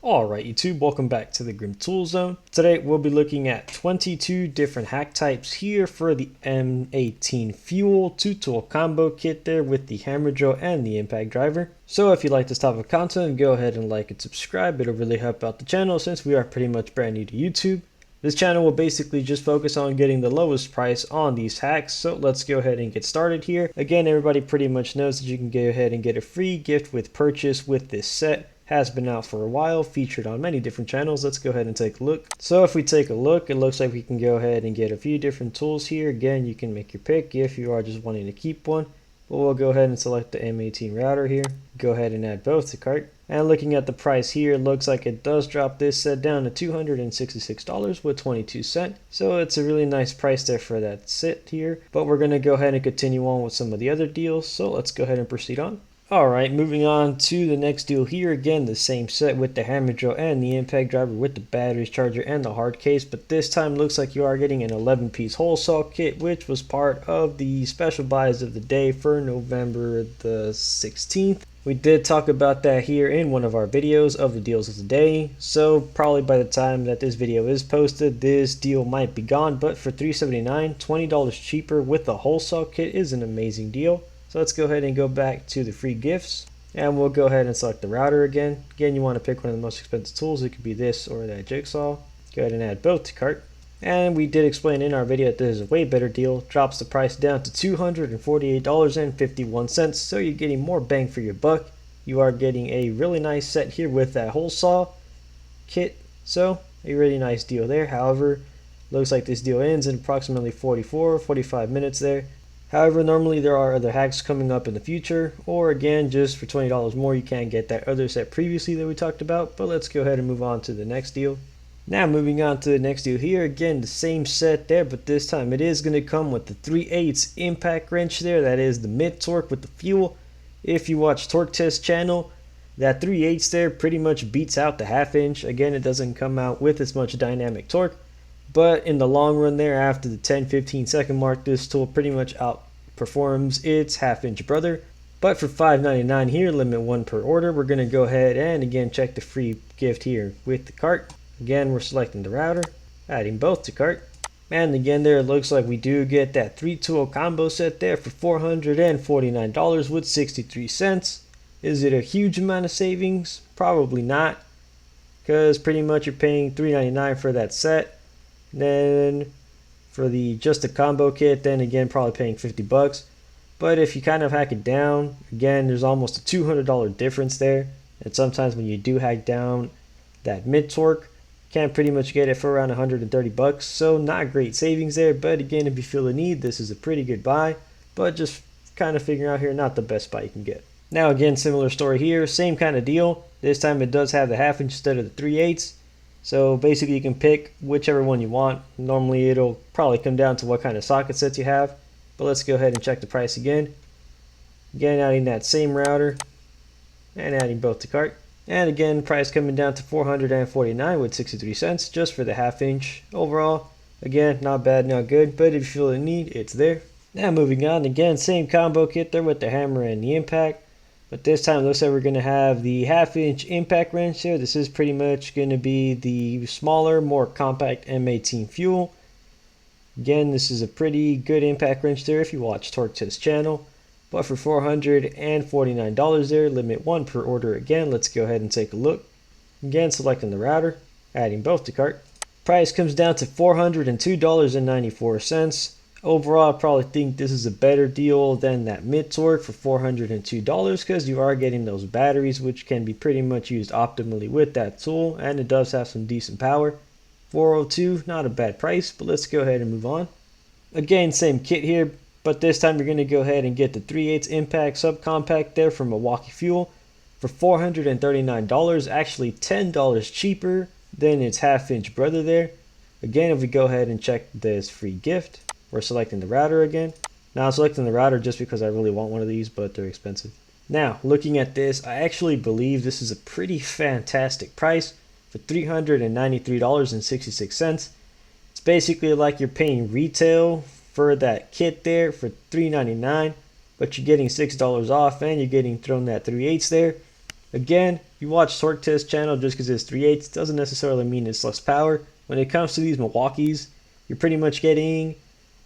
Alright YouTube, welcome back to the Grim Tool Zone. Today we'll be looking at 22 different hack types here for the M18 Fuel 2-tool combo kit there with the hammer drill and the impact driver. So if you like this type of content, go ahead and like and subscribe. It'll really help out the channel since we are pretty much brand new to YouTube. This channel will basically just focus on getting the lowest price on these hacks, so let's go ahead and get started here. Again, everybody pretty much knows that you can go ahead and get a free gift with purchase with this set. Has been out for a while, featured on many different channels. Let's go ahead and take a look. So if we take a look, it looks like we can go ahead and get a few different tools here. Again, you can make your pick if you are just wanting to keep one. But we'll go ahead and select the M18 router here. Go ahead and add both to cart. And looking at the price here, it looks like it does drop this set down to $266 with 22 cents. So it's a really nice price there for that set here. But we're going to go ahead and continue on with some of the other deals. So let's go ahead and proceed on. Alright, moving on to the next deal here. Again, the same set with the hammer drill and the impact driver with the batteries, charger, and the hard case. But this time looks like you are getting an 11-piece hole saw kit, which was part of the special buys of the day for November the 16th. We did talk about that here in one of our videos of the deals of the day. So probably by the time that this video is posted, this deal might be gone. But for $379, $20 cheaper with the hole saw kit is an amazing deal. So let's go ahead and go back to the free gifts, and we'll go ahead and select the router again. Again, you want to pick one of the most expensive tools. It could be this or that jigsaw. Go ahead and add both to cart. And we did explain in our video that this is a way better deal. Drops the price down to $248.51. So you're getting more bang for your buck. You are getting a really nice set here with that hole saw kit. So a really nice deal there. However, looks like this deal ends in approximately 45 minutes there. However, normally there are other hacks coming up in the future, or again, just for $20 more, you can get that other set previously that we talked about. But let's go ahead and move on to the next deal. Now moving on to the next deal here, again, the same set there, but this time it is going to come with the 3/8 impact wrench there. That is the mid torque with the fuel. If you watch Torque Test channel, that 3/8 there pretty much beats out the 1/2 inch. Again, it doesn't come out with as much dynamic torque. But in the long run there, after the 10-15 second mark, this tool pretty much outperforms its 1/2 inch brother. But for $5.99 here, limit 1 per order, we're going to go ahead and again check the free gift here with the cart. Again, we're selecting the router, adding both to cart. And again there, it looks like we do get that 3-tool combo set there for $449 with 63 cents. Is it a huge amount of savings? Probably not, because pretty much you're paying $3.99 for that set. Then for the just the combo kit, then again probably paying 50 bucks. But if you kind of hack it down, again there's almost a $200 difference there. And sometimes when you do hack down that mid torque, can pretty much get it for around 130 bucks. So not great savings there, but again, if you feel the need, this is a pretty good buy. But just kind of figuring out here, not the best buy you can get. Now again, similar story here, same kind of deal. This time it does have the 1/2 inch instead of the 3/8. So basically you can pick whichever one you want. Normally it'll probably come down to what kind of socket sets you have. But let's go ahead and check the price again. Again, adding that same router and adding both to cart. And again, price coming down to $449 with 63 cents just for the 1/2 inch. Overall, again, not bad, not good, but if you feel the need, it's there. Now moving on, again, same combo kit there with the hammer and the impact. But this time it looks like we're going to have the 1/2 inch impact wrench here. This is pretty much going to be the smaller, more compact M18 Fuel. Again, this is a pretty good impact wrench there if you watch Torque Test channel. But for $449 there, limit 1 per order again. Let's go ahead and take a look. Again, selecting the router, adding both to cart. Price comes down to $402.94. Overall, I probably think this is a better deal than that mid torque for $402 because you are getting those batteries, which can be pretty much used optimally with that tool, and it does have some decent power. $402, not a bad price, but let's go ahead and move on. Again, same kit here, but this time you're going to go ahead and get the 3/8 impact subcompact there from Milwaukee Fuel for $439, actually $10 cheaper than its 1/2 inch brother there. Again, if we go ahead and check this free gift, we're selecting the router again. Now I'm selecting the router just because I really want one of these, but they're expensive. Now, looking at this, I actually believe this is a pretty fantastic price for $393.66. It's basically like you're paying retail for that kit there for $399, but you're getting $6 off and you're getting thrown that 3/8 there. Again, if you watch torque test channel, just because it's 3/8 doesn't necessarily mean it's less power. When it comes to these Milwaukees, you're pretty much getting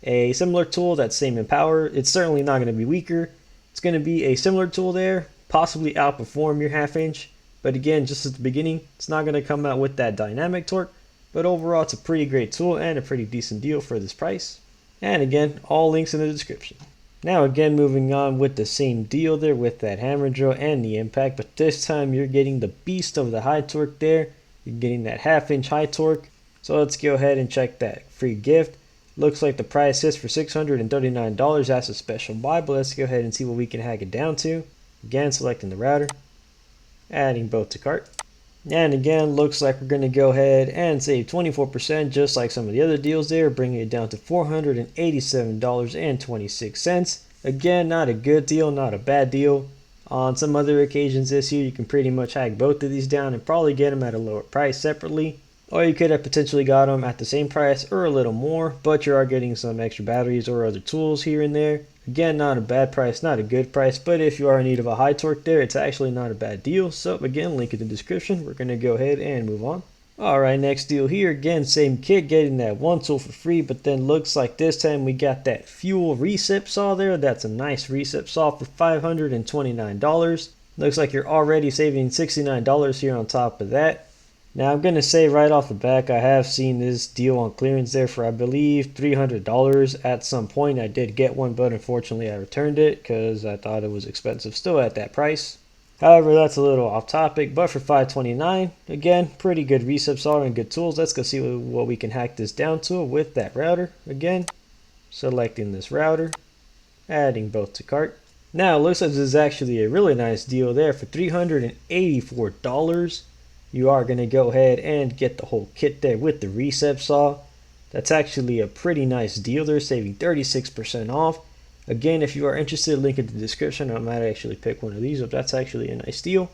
a similar tool that's same in power. It's certainly not going to be weaker. It's going to be a similar tool there, possibly outperform your 1/2 inch. But again, just at the beginning, it's not going to come out with that dynamic torque. But overall, it's a pretty great tool and a pretty decent deal for this price. And again, all links in the description. Now again, moving on with the same deal there with that hammer drill and the impact, but this time you're getting the beast of the high torque there. You're getting that 1/2 inch high torque. So let's go ahead and check that free gift. Looks like the price is for $639. That's a special buy, but let's go ahead and see what we can hack it down to. Again, selecting the router, adding both to cart. And again, looks like we're going to go ahead and save 24%, just like some of the other deals there, bringing it down to $487.26. Again, not a good deal, not a bad deal. On some other occasions this year, you can pretty much hack both of these down and probably get them at a lower price separately. Or you could have potentially got them at the same price or a little more, but you are getting some extra batteries or other tools here and there. Again, not a bad price, not a good price, but if you are in need of a high torque there, it's actually not a bad deal. So again, link in the description. We're going to go ahead and move on. Alright, next deal here. Again, same kit, getting that one tool for free, but then looks like this time we got that fuel recip saw there. That's a nice recip saw for $529. Looks like you're already saving $69 here on top of that. Now I'm going to say right off the back, I have seen this deal on clearance there for I believe $300 at some point. I did get one, but unfortunately I returned it because I thought it was expensive still at that price. However, that's a little off topic, but for $529, again, pretty good recip saw and good tools. Let's go see what we can hack this down to with that router. Again, selecting this router, adding both to cart. Now it looks like this is actually a really nice deal there for $384. You are going to go ahead and get the whole kit there with the recip saw. That's actually a pretty nice deal. They're saving 36% off. Again, if you are interested, link in the description. I might actually pick one of these up. That's actually a nice deal.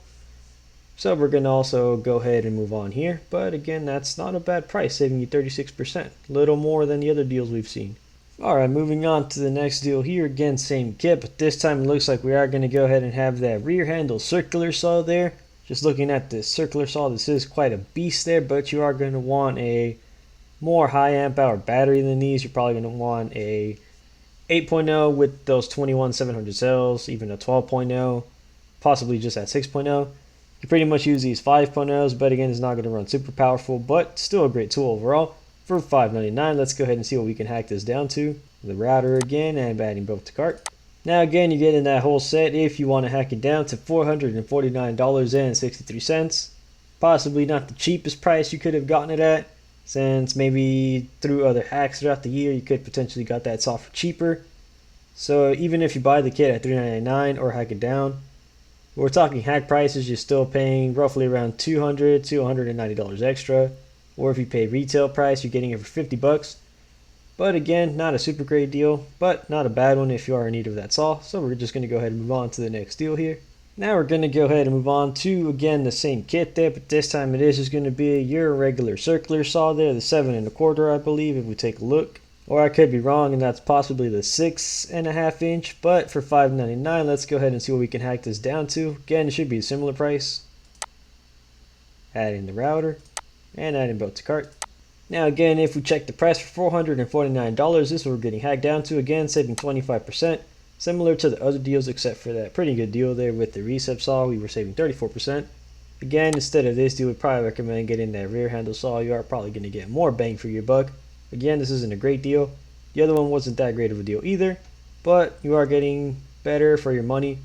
So we're going to also go ahead and move on here. But again, that's not a bad price, saving you 36%. A little more than the other deals we've seen. Alright, moving on to the next deal here. Again, same kit, but this time it looks like we are going to go ahead and have that rear handle circular saw there. Just looking at this circular saw, this is quite a beast there, but you are going to want a more high amp hour battery than these. You're probably going to want a 8.0 with those 21700 cells, even a 12.0, possibly just at 6.0. You pretty much use these 5.0s, but again, it's not going to run super powerful, but still a great tool overall. For $599, let's go ahead and see what we can hack this down to. The router again, and adding both to cart. Now again, you're getting that whole set if you want to hack it down to $449.63. Possibly not the cheapest price you could have gotten it at, since maybe through other hacks throughout the year you could potentially got that saw for cheaper. So even if you buy the kit at $399 or hack it down, we're talking hack prices, you're still paying roughly around $200 to $190 extra. Or if you pay retail price, you're getting it for 50 bucks. But again, not a super great deal, but not a bad one if you are in need of that saw. So we're just going to go ahead and move on to the next deal here. Now we're going to go ahead and move on to, again, the same kit there, but this time it is just going to be your regular circular saw there, the 7 1/4, I believe, if we take a look. Or I could be wrong, and that's possibly the 6.5 inch, but for $599, let's go ahead and see what we can hack this down to. Again, it should be a similar price. Adding the router, and adding both to cart. Now again, if we check the price for $449, this is what we're getting hacked down to. Again, saving 25%, similar to the other deals except for that pretty good deal there with the recip saw. We were saving 34%. Again, instead of this deal, we'd probably recommend getting that rear handle saw. You are probably going to get more bang for your buck. Again, this isn't a great deal. The other one wasn't that great of a deal either, but you are getting better for your money.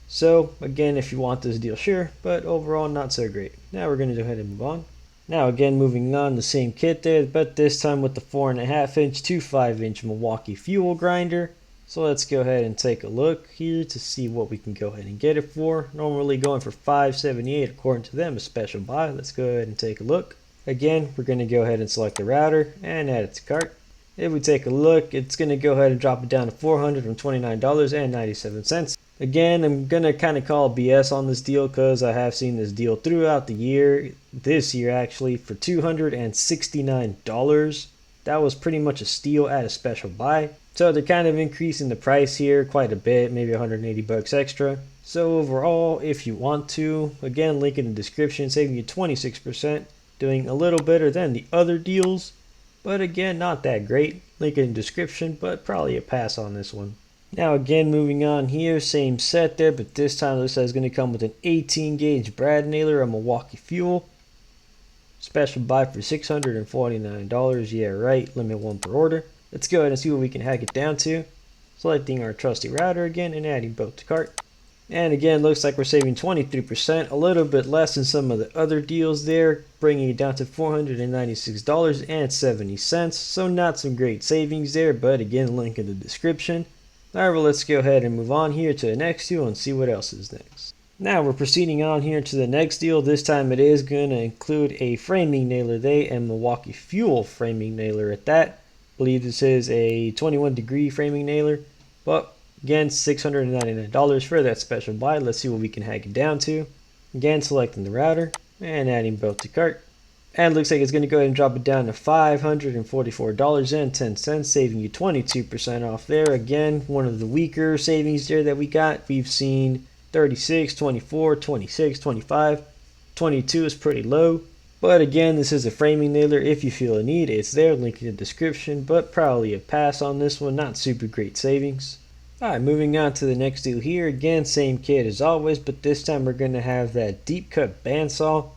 So again, if you want this deal, sure, but overall not so great. Now we're going to go ahead and move on. Now again, moving on, the same kit there, but this time with the 4.5 inch to 5 inch Milwaukee fuel grinder. So let's go ahead and take a look here to see what we can go ahead and get it for. Normally going for $578 according to them, a special buy. Let's go ahead and take a look. Again, we're going to go ahead and select the router and add it to cart. If we take a look, it's going to go ahead and drop it down to $429.97. Again, I'm going to kind of call BS on this deal because I have seen this deal throughout the year, this year actually, for $269. That was pretty much a steal at a special buy. So they're kind of increasing the price here quite a bit, maybe 180 bucks extra. So overall, if you want to, again, link in the description, saving you 26%, doing a little better than the other deals, but again, not that great. Link in the description, but probably a pass on this one. Now again, moving on here, same set there, but this time looks like it's going to come with an 18 gauge brad nailer, a Milwaukee Fuel. Special buy for $649, yeah right, limit 1 per order. Let's go ahead and see what we can hack it down to. Selecting our trusty router again and adding both to cart. And again, looks like we're saving 23%, a little bit less than some of the other deals there, bringing it down to $496.70. So not some great savings there, but again, link in the description. However, let's go ahead and move on here to the next deal and see what else is next. Now we're proceeding on here to the next deal. This time it is going to include a framing nailer there, and Milwaukee Fuel framing nailer at that. I believe this is a 21 degree framing nailer, but again, $699 for that special buy. Let's see what we can hack it down to. Again, selecting the router and adding both to cart. And it looks like it's going to go ahead and drop it down to $544.10, saving you 22% off there. Again, one of the weaker savings there that we got. We've seen 36, 24, 26, 25. 22 is pretty low. But again, this is a framing nailer. If you feel a need, it's there, link in the description, but probably a pass on this one. Not super great savings. Alright, moving on to the next deal here. Again, same kit as always, but this time we're going to have that deep cut bandsaw.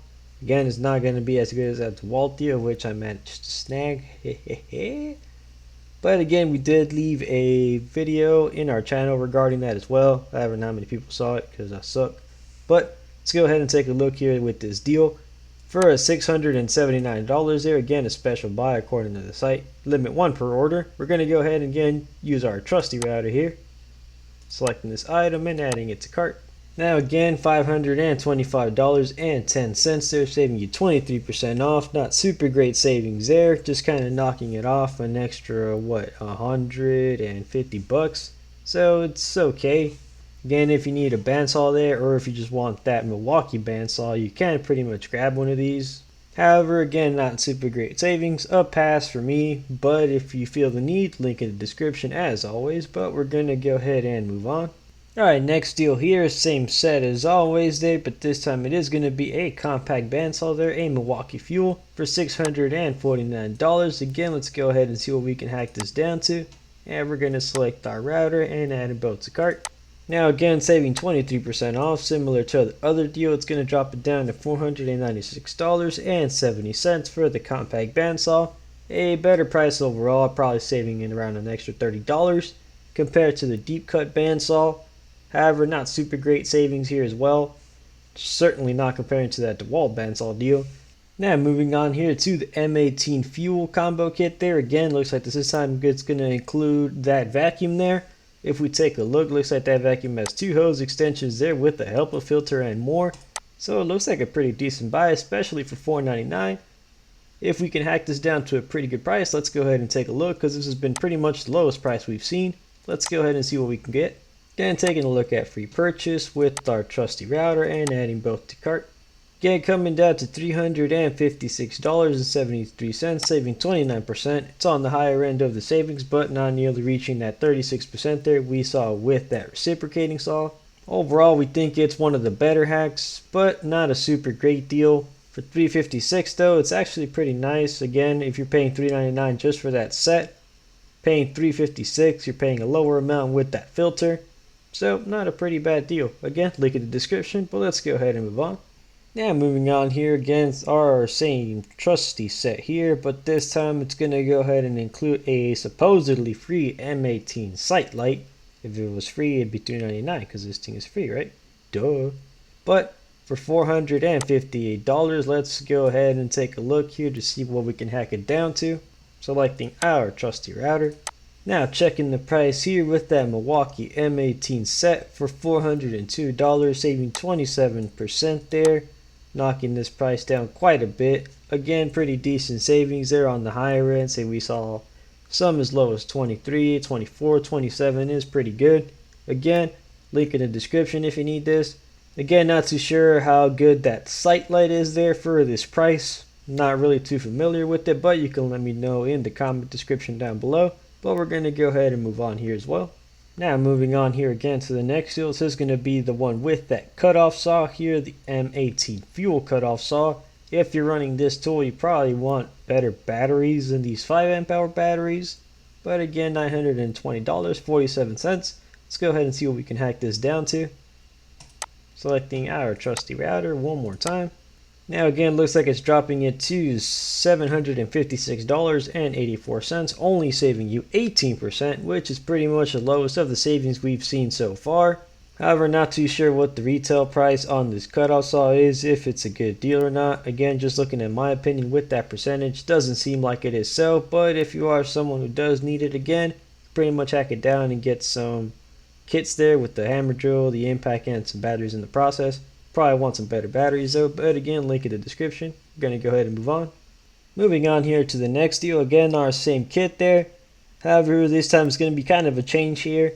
Again, it's not going to be as good as that DeWalt deal, which I managed to snag. But again, we did leave a video in our channel regarding that as well. I don't know how many people saw it because I suck. But let's go ahead and take a look here with this deal. For a $679 there, again, a special buy according to the site. Limit 1 per order. We're going to go ahead and again use our trusty router here. Selecting this item and adding it to cart. Now again, $525.10 there, saving you 23% off. Not super great savings there, just kind of knocking it off an extra, what, 150 bucks. So it's okay. Again, if you need a bandsaw there, or if you just want that Milwaukee bandsaw, you can pretty much grab one of these. However, again, not super great savings, a pass for me, but if you feel the need, link in the description as always, but we're going to go ahead and move on. Alright, next deal here, same set as always there, but this time it is going to be a compact bandsaw there, a Milwaukee Fuel for $649. Again, let's go ahead and see what we can hack this down to. And we're going to select our router and add it both to cart. Now again, saving 23% off, similar to the other deal, it's going to drop it down to $496.70 for the compact bandsaw. A better price overall, probably saving in around an extra $30 compared to the deep cut bandsaw. However, not super great savings here as well. Certainly not comparing to that DeWalt bandsaw deal. Now moving on here to the M18 fuel combo kit there. Again, looks like this time it's going to include that vacuum there. If we take a look, looks like that vacuum has 2 hose extensions there with the HEPA filter and more. So it looks like a pretty decent buy, especially for $4.99. If we can hack this down to a pretty good price, let's go ahead and take a look, because this has been pretty much the lowest price we've seen. Let's go ahead and see what we can get. Again, taking a look at free purchase with our trusty router and adding both to cart. Again, coming down to $356.73, saving 29%. It's on the higher end of the savings, but not nearly reaching that 36% there we saw with that reciprocating saw. Overall, we think it's one of the better hacks, but not a super great deal. For $356 though, it's actually pretty nice. Again, if you're paying $399 just for that set, paying $356, you're paying a lower amount with that filter. So not a pretty bad deal. Again, link in the description, but let's go ahead and move on. Now moving on here, again, it's our same trusty set here, but this time it's going to go ahead and include a supposedly free M18 sight light. If it was free, it'd be $399 because this thing is free, right? Duh. But for $458, let's go ahead and take a look here to see what we can hack it down to. Selecting our trusty router. Now checking the price here with that Milwaukee M18 set for $402, saving 27% there. Knocking this price down quite a bit. Again, pretty decent savings there on the higher end. Say we saw some as low as 23, 24, 27 is pretty good. Again, link in the description if you need this. Again, not too sure how good that sight light is there for this price. Not really too familiar with it, but you can let me know in the comment description down below. but we're going to go ahead and move on here as well. Now moving on here again to the next deal, this is going to be the one with that cutoff saw here, the M18 fuel cutoff saw. If you're running this tool, you probably want better batteries than these 5 amp hour batteries, but again, $920.47. Let's go ahead and see what we can hack this down to. Selecting our trusty router one more time. Now again, looks like it's dropping it to $756.84, only saving you 18%, which is pretty much the lowest of the savings we've seen so far. However, not too sure what the retail price on this cutoff saw is, if it's a good deal or not. Again, just looking at my opinion with that percentage, doesn't seem like it is so, but if you are someone who does need it, again, pretty much hack it down and get some kits there with the hammer drill, the impact, and some batteries in the process. Probably want some better batteries though, but again, link in the description. We're going to go ahead and move on. Moving on here to the next deal, again our same kit there. However, this time it's going to be kind of a change here.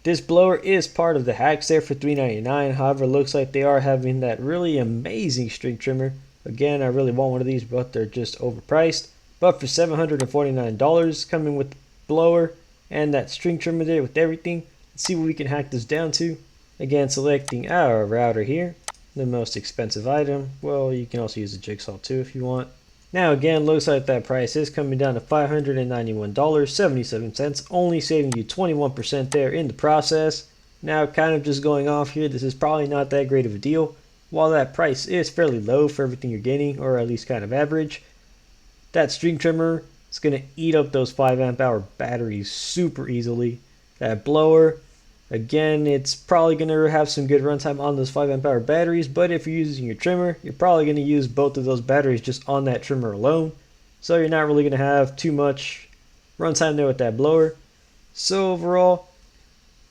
This blower is part of the hacks there for $3.99. However, it looks like they are having that really amazing string trimmer. Again, I really want one of these, but they're just overpriced. But for $749, coming with the blower and that string trimmer there with everything, let's see what we can hack this down to. Again, selecting our router here, the most expensive item. Well, you can also use a jigsaw too if you want. Now again, looks like that price is coming down to $591.77, only saving you 21% there in the process. Now kind of just going off here, this is probably not that great of a deal. While that price is fairly low for everything you're getting, or at least kind of average, that string trimmer is going to eat up those 5 amp hour batteries super easily. That blower, again, it's probably going to have some good runtime on those 5 amp hour batteries, but if you're using your trimmer, you're probably going to use both of those batteries just on that trimmer alone. So you're not really going to have too much runtime there with that blower. So overall,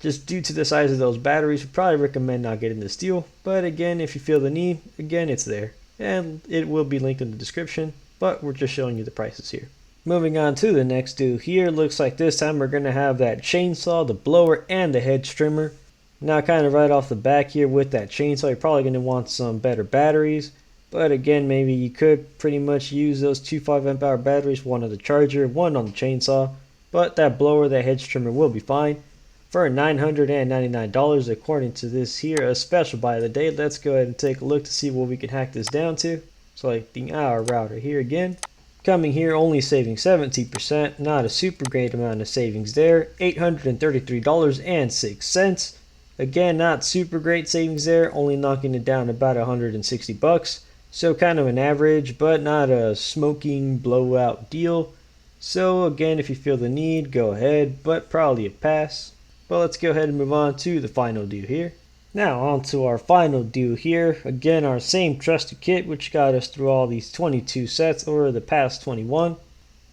just due to the size of those batteries, we probably recommend not getting this deal. But again, if you feel the need, again, it's there. And it will be linked in the description, but we're just showing you the prices here. Moving on to the next deal here, looks like this time we're going to have that chainsaw, the blower, and the hedge trimmer. Now kind of right off the back here with that chainsaw, you're probably going to want some better batteries. But again, maybe you could pretty much use those 2 5 amp hour batteries, one on the charger, one on the chainsaw. But that blower, that hedge trimmer will be fine. For $999 according to this here, a special buy of the day. Let's go ahead and take a look to see what we can hack this down to. Selecting our router here again. Coming here, only saving 17%, not a super great amount of savings there, $833.06. Again, not super great savings there, only knocking it down about $160. So kind of an average, but not a smoking blowout deal. So again, if you feel the need, go ahead, but probably a pass. But let's go ahead and move on to the final deal here. Now on to our final deal here. Again, our same trusted kit, which got us through all these 22 sets over the past 21.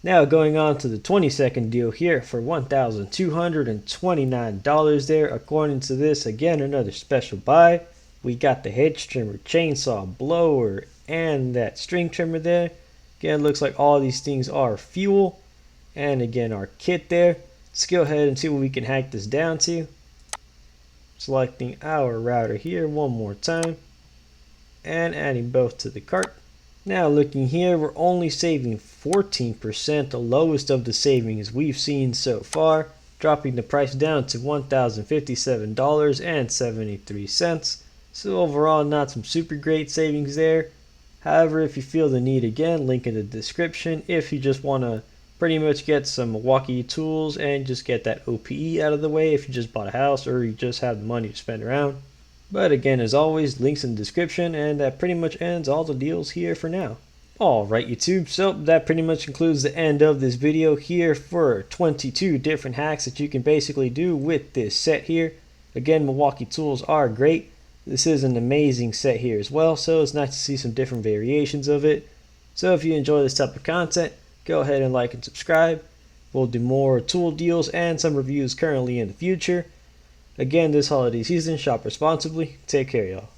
Now going on to the 22nd deal here for $1,229 there. According to this, again, another special buy. We got the hedge trimmer, chainsaw, blower, and that string trimmer there. Again, looks like all these things are fuel. And again, our kit there. Let's go ahead and see what we can hack this down to. Selecting our router here one more time and adding both to the cart. Now looking here, we're only saving 14%, the lowest of the savings we've seen so far, dropping the price down to $1,057.73. So overall, not some super great savings there. However, if you feel the need, again, link in the description if you just want to pretty much get some Milwaukee tools and just get that OPE out of the way if you just bought a house or you just have the money to spend around. But again, as always, links in the description, and that pretty much ends all the deals here for now. Alright YouTube, so that pretty much concludes the end of this video here for 22 different hacks that you can basically do with this set here. Again, Milwaukee tools are great. This is an amazing set here as well, so it's nice to see some different variations of it. So if you enjoy this type of content, go ahead and like and subscribe. We'll do more tool deals and some reviews currently in the future. Again, this holiday season, shop responsibly. Take care, y'all.